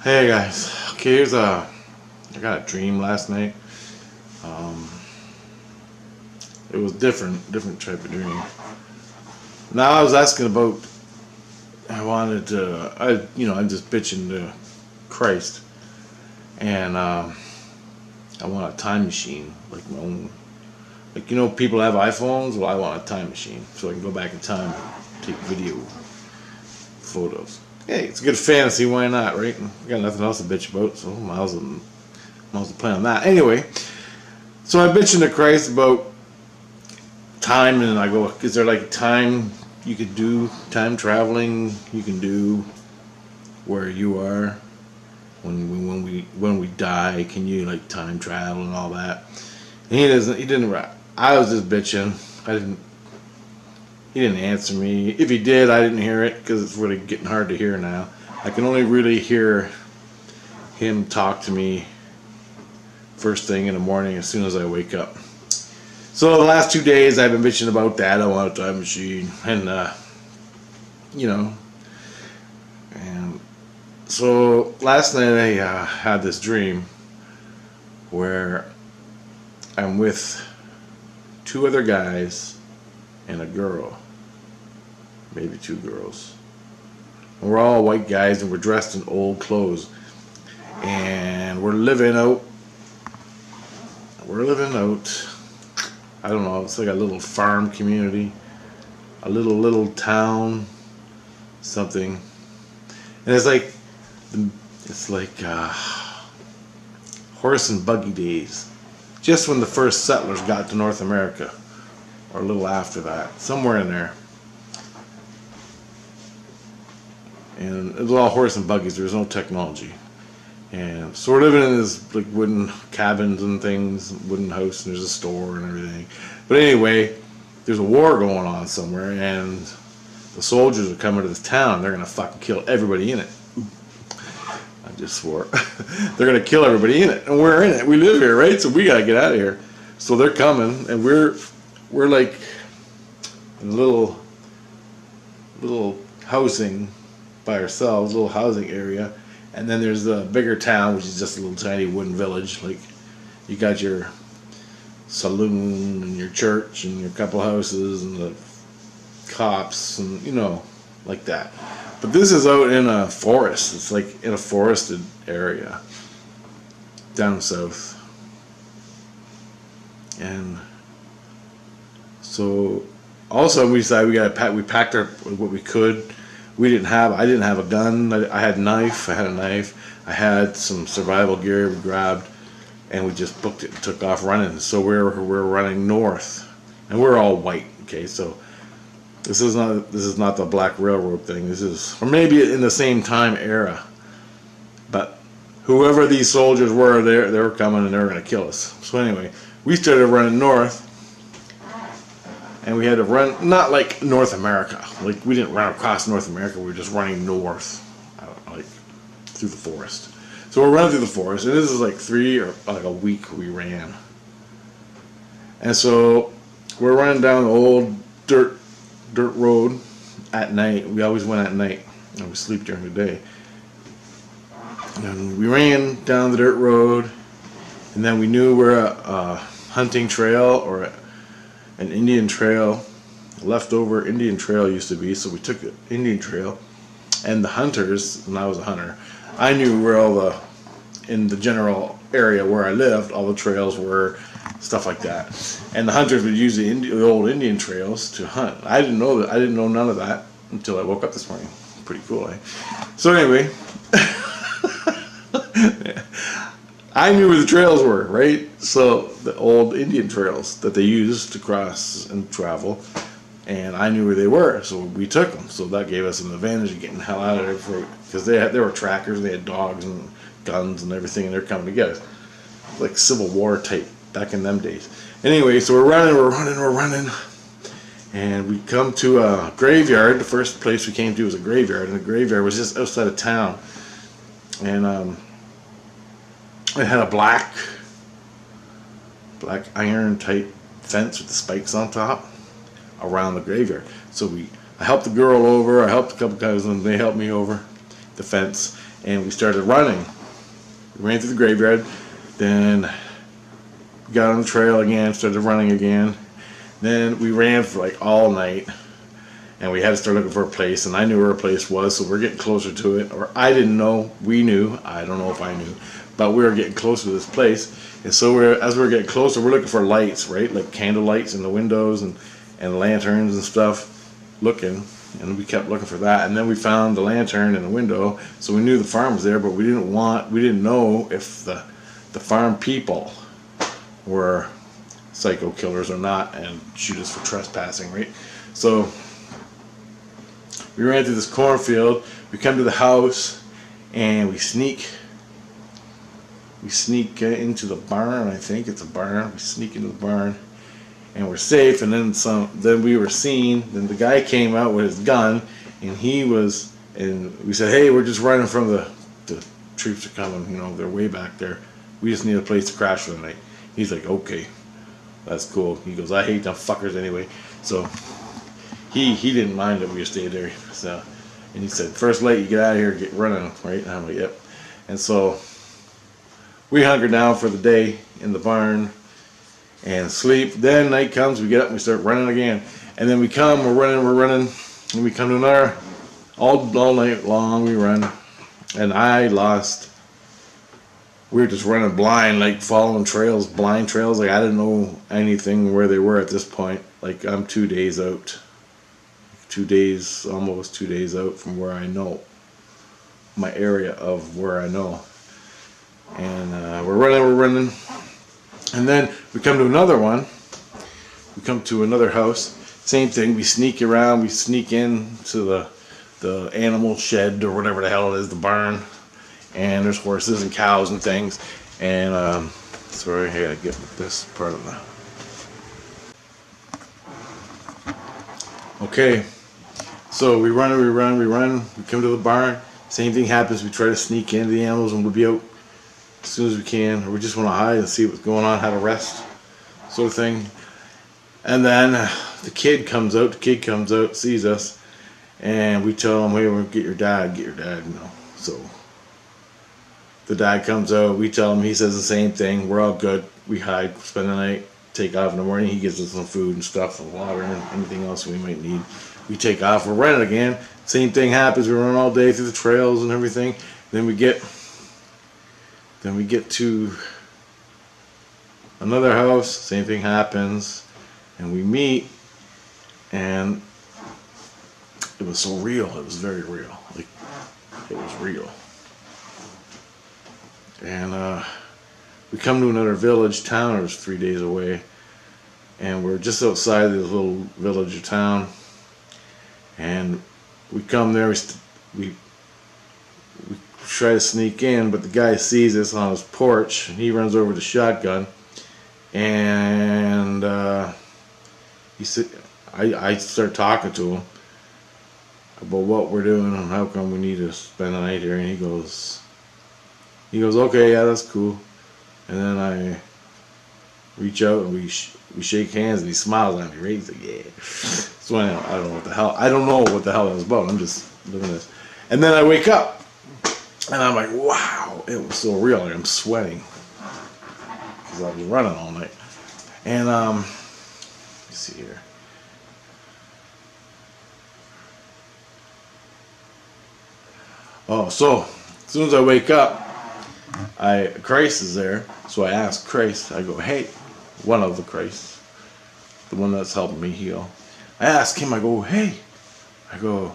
Hey guys, okay, I got a dream last night. Um, it was different type of dream. Now I was asking about, I'm just bitching to Christ, and I want a time machine, like my own, people have iPhones. Well, I want a time machine so I can go back in time and take video, photos. Hey, it's a good fantasy. Why not, right? I got nothing else to bitch about, so might as well play on that. Anyway, so I'm bitching to Christ about time, and I go, is there like time you could do time traveling? You can do where you are when we die. Can you like time travel and all that? And he doesn't. He didn't. I was just bitching. I didn't. He didn't answer me. If he did, I didn't hear it because it's really getting hard to hear now. I can only really hear him talk to me first thing in the morning as soon as I wake up. So the last 2 days I've been bitching about that. I want a time machine, and and so last night I had this dream where I'm with two other guys and a girl, maybe two girls. And we're all white guys and we're dressed in old clothes, and we're living out. I don't know. It's like a little farm community, a little town, something. And it's like horse and buggy days, just when the first settlers got to North America, or a little after that, somewhere in there. And it was all horse and buggies. There was no technology. And so we're living in this like wooden cabins and things, wooden house, and there's a store and everything. But anyway, there's a war going on somewhere, and the soldiers are coming to this town. They're gonna fucking kill everybody in it. I just swore. They're gonna kill everybody in it, and we're in it. We live here, right? So we gotta get out of here. So they're coming, and we're like in a little housing by ourselves, little housing area. And then there's the bigger town, which is just a little tiny wooden village. Like, you got your saloon and your church and your couple houses and the cops and, like that. But this is out in a forest. It's like in a forested area down south. And so all of a sudden we decided we packed up what we could. I didn't have a gun. I had a knife. I had some survival gear we grabbed, and we just booked it and took off running. So we're running north, and we're all white. Okay, so this is not the Black Railroad thing. This is, or maybe in the same time era, but whoever these soldiers were, they were coming and they were going to kill us. So anyway, we started running north. And we had to run, not like North America. Like, we didn't run across North America. We were just running north, like through the forest. So we're running through the forest, and this is like a week we ran. And so we're running down the old dirt road at night. We always went at night, and we sleep during the day. And we ran down the dirt road, and then we knew where a hunting trail or an Indian trail, leftover Indian trail used to be, so we took the Indian trail, and the hunters, and I was a hunter, I knew where in the general area where I lived, all the trails were, stuff like that. And the hunters would use the old Indian trails to hunt. I didn't know none of that until I woke up this morning. Pretty cool, eh? So anyway, I knew where the trails were, right? So the old Indian trails that they used to cross and travel, and I knew where they were, so we took them. So that gave us an advantage of getting the hell out of there, because there were trackers, they had dogs and guns and everything, and they're coming to get us, like Civil War type back in them days. Anyway, so we're running, and we come to a graveyard. The first place we came to was a graveyard, and the graveyard was just outside of town, and it had a black iron type fence with the spikes on top around the graveyard. So I helped the girl over, I helped a couple guys, and they helped me over the fence. and we started running. We ran through the graveyard, then got on the trail again, started running again. Then we ran for like all night, and we had to start looking for a place, and I knew where a place was, so we're getting closer to it. Or I didn't know, we knew, I don't know if I knew, but we were getting closer to this place. And so as we're getting closer, we're looking for lights, right? Like candle lights in the windows and lanterns and stuff, looking. And we kept looking for that, and then we found the lantern in the window, so we knew the farm was there, but we didn't know if the farm people were psycho killers or not, and shoot us for trespassing, right? So we ran through this cornfield, we come to the house, and we sneak into the barn. I think it's a barn. We sneak into the barn, and we're safe. And then we were seen. Then the guy came out with his gun, and we said, "Hey, we're just running from the troops are coming. You know, they're way back there. We just need a place to crash for the night." He's like, "Okay, that's cool." He goes, "I hate them fuckers anyway." So he didn't mind that we stayed there. So, and he said, "First light, you get out of here, get running." Right? And I'm like, "Yep." And so we hunker down for the day in the barn and sleep. Then night comes, we get up and we start running again. And then we're running, and we come to another, all night long we run. And we were just running blind, like following trails, blind trails. Like I didn't know anything where they were at this point. Like I'm 2 days out. Almost 2 days out from where I know. My area of where I know. And we're running. And then we come to another one. We come to another house. Same thing. We sneak around. We sneak into the animal shed or whatever the hell it is, the barn. And there's horses and cows and things. And sorry, I gotta get this part of the. Okay. So we run. We come to the barn. Same thing happens. We try to sneak into the animals, and we'll be out as soon as we can, or we just want to hide and see what's going on, have a rest, sort of thing. And then the kid comes out, sees us, and we tell him, "Hey, we'll get your dad, you know." So the dad comes out, we tell him, he says the same thing, we're all good, we hide, spend the night, take off in the morning, he gives us some food and stuff, and water and anything else we might need. We take off, we're running again, same thing happens, we run all day through the trails and everything, then we get to another house, same thing happens, and we meet, and it was so real, it was very real, like, it was real. And we come to another village, town, it was 3 days away, and we're just outside this little village or town, and we come there, we try to sneak in, but the guy sees us on his porch, and he runs over the shotgun, and he said, I start talking to him about what we're doing and how come we need to spend the night here, and he goes, "Okay, yeah, that's cool." And then I reach out and we shake hands, and he smiles at me, right? He's like, "Yeah." So I don't know what the hell that was about. I'm just living this. And then I wake up, and I'm like, wow, it was so real. Like I'm sweating because I've been running all night. And let's see here. Oh, so as soon as I wake up, Christ is there, so I ask Christ, I go, "Hey," one of the Christs, the one that's helping me heal. I ask him, I go, "Hey," I go,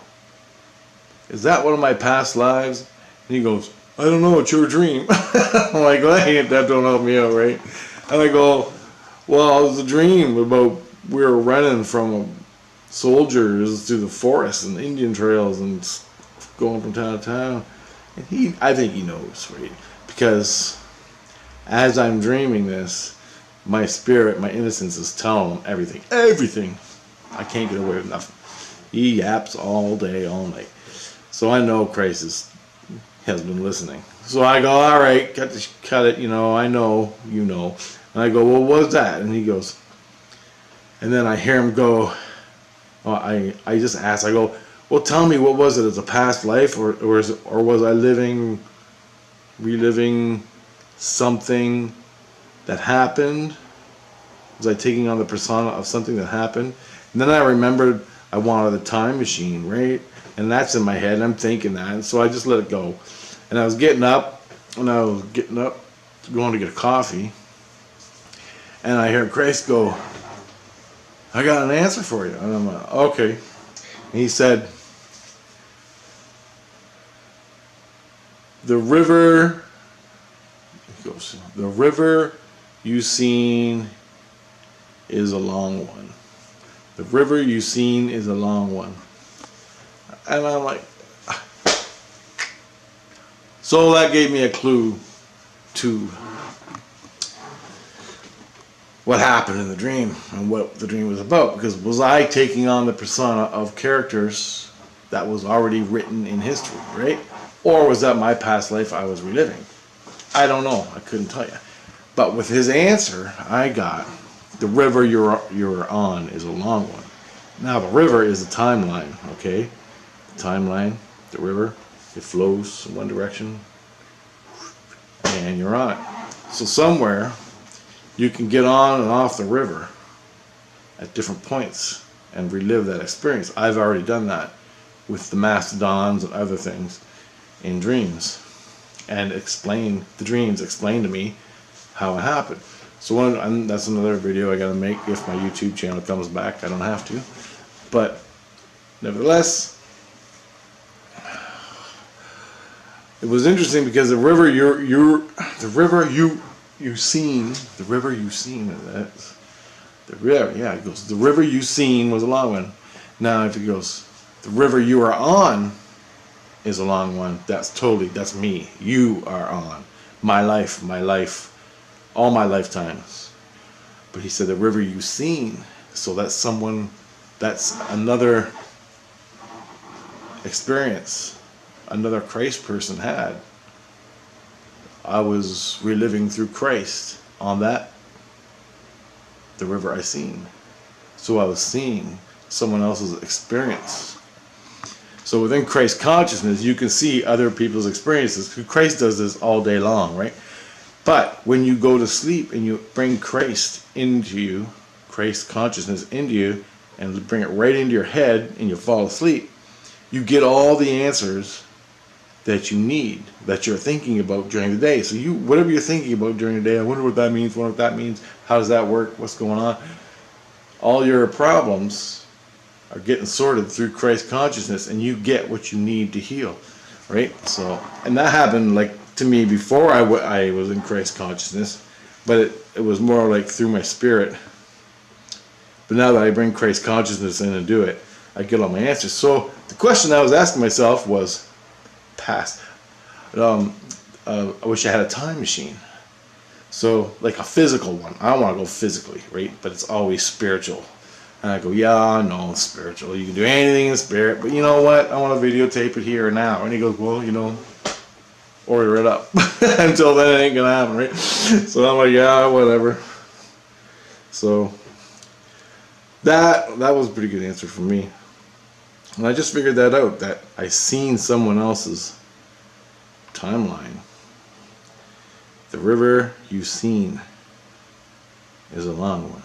"is that one of my past lives?" And he goes, "I don't know, it's your dream." I'm like, well, that don't help me out, right? And I go, "Well, it was a dream about we were running from soldiers through the forest and Indian trails and going from town to town." And I think he knows, right? Because as I'm dreaming this, my spirit, my innocence is telling him everything. I can't get away with nothing. He yaps all day, all night. So I know Christ has been listening. So I go, "All right, cut it, you know, I know, you know." And I go, "Well, what was that?" And he goes, and then I hear him go, I just ask, I go, Well, tell me, what was it? As a past life, or was I reliving something that happened? Was I taking on the persona of something that happened? And then I remembered I wanted a time machine, right? And that's in my head, and I'm thinking that, and so I just let it go. And I was getting up, going to get a coffee, and I heard Christ go, "I got an answer for you." And I'm like, "Okay." And he said, "The river," he goes, "the river you seen is a long one. The river you seen is a long one." And I'm like, so that gave me a clue to what happened in the dream and what the dream was about. Because was I taking on the persona of characters that was already written in history, right? Or was that my past life I was reliving? I don't know. I couldn't tell you. But with his answer, I got, the river you're on is a long one. Now the river is the timeline, okay? The timeline, the river, it flows in one direction, and you're on it. So somewhere you can get on and off the river at different points and relive that experience. I've already done that with the mastodons and other things in dreams, and the dreams explain to me how it happened. So that's another video I gotta make if my YouTube channel comes back. I don't have to, but nevertheless, it was interesting because the river you seen, yeah, it goes, the river you seen was a long one. Now if it goes, the river you are on is a long one, that's me. You are on. My life, all my lifetimes. But he said the river you seen, so that's another experience another Christ person had. I was reliving through Christ on the river I seen. So I was seeing someone else's experience. So within Christ consciousness, you can see other people's experiences. Christ does this all day long, right? But when you go to sleep and you bring Christ into you, Christ consciousness into you, and bring it right into your head and you fall asleep, you get all the answers that you need, that you're thinking about during the day. So whatever you're thinking about during the day, I wonder what that means, how does that work, what's going on? All your problems are getting sorted through Christ consciousness, and you get what you need to heal, right? So, and that happened like to me before I was in Christ consciousness, but it was more like through my spirit. But now that I bring Christ consciousness in and do it, I get all my answers. So the question I was asking myself was, past. I wish I had a time machine. So, like a physical one. I don't want to go physically, right? But it's always spiritual. And I go, yeah, I know it's spiritual. You can do anything in spirit, but you know what? I want to videotape it here and now. And he goes, well, order it up. Until then, it ain't gonna happen, right? So I'm like, yeah, whatever. So that was a pretty good answer for me. And I just figured that out, that I seen someone else's timeline. The river you seen is a long one.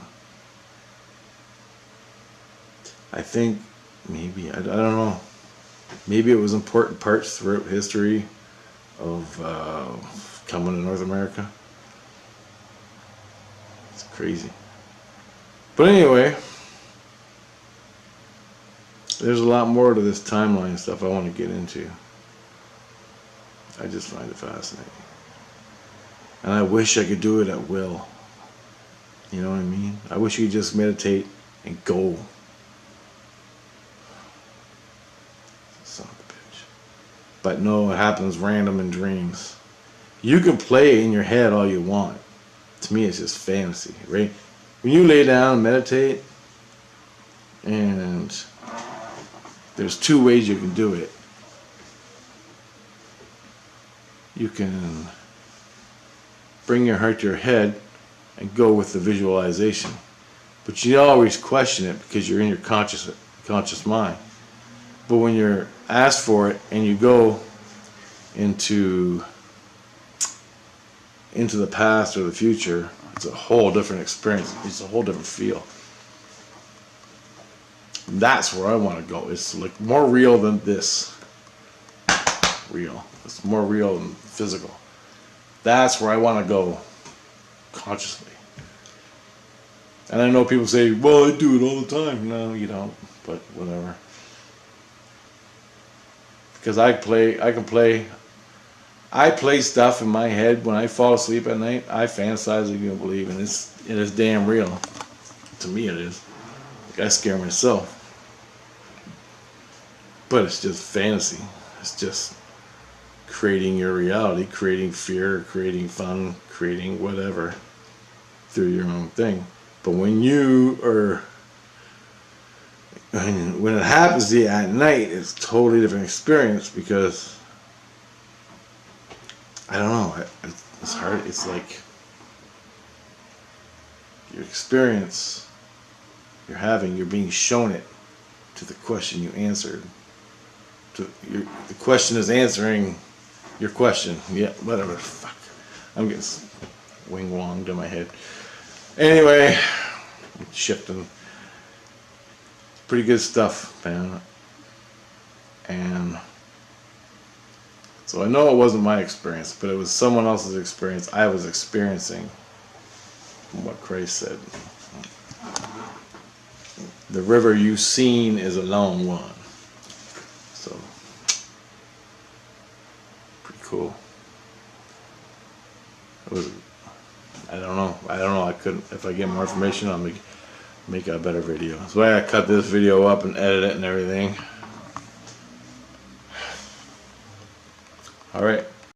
I think maybe, I don't know, maybe it was important parts throughout history of coming to North America. It's crazy. But anyway, there's a lot more to this timeline stuff I want to get into. I just find it fascinating. And I wish I could do it at will. You know what I mean? I wish you could just meditate and go. Son of a bitch. But no, it happens random in dreams. You can play in your head all you want. To me, it's just fantasy, right? When you lay down and meditate, and there's two ways you can do it. You can bring your heart to your head and go with the visualization. But you always question it because you're in your conscious mind. But when you're asked for it and you go into the past or the future, it's a whole different experience. It's a whole different feel. That's where I want to go. It's like more real than this. Real. It's more real than physical. That's where I want to go consciously. And I know people say, well, I do it all the time. No, you don't. But whatever. Because I play stuff in my head when I fall asleep at night. I fantasize like you don't believe, and it is damn real. To me, it is. Like I scare myself. But it's just fantasy. It's just creating your reality, creating fear, creating fun, creating whatever through your own thing. But when it happens to you at night, it's a totally different experience because I don't know. It's hard. It's like your experience you're having. You're being shown it to the question you answered. The question is answering your question. Yeah, whatever. Fuck. I'm getting wing-wonged in my head. Anyway, shifting. Pretty good stuff, man. And so I know it wasn't my experience, but it was someone else's experience. I was experiencing from what Christ said. The river you've seen is a long one. So, pretty cool. It was, I don't know. I couldn't, if I get more information, I'll make a better video. That's why I cut this video up and edit it and everything. Alright.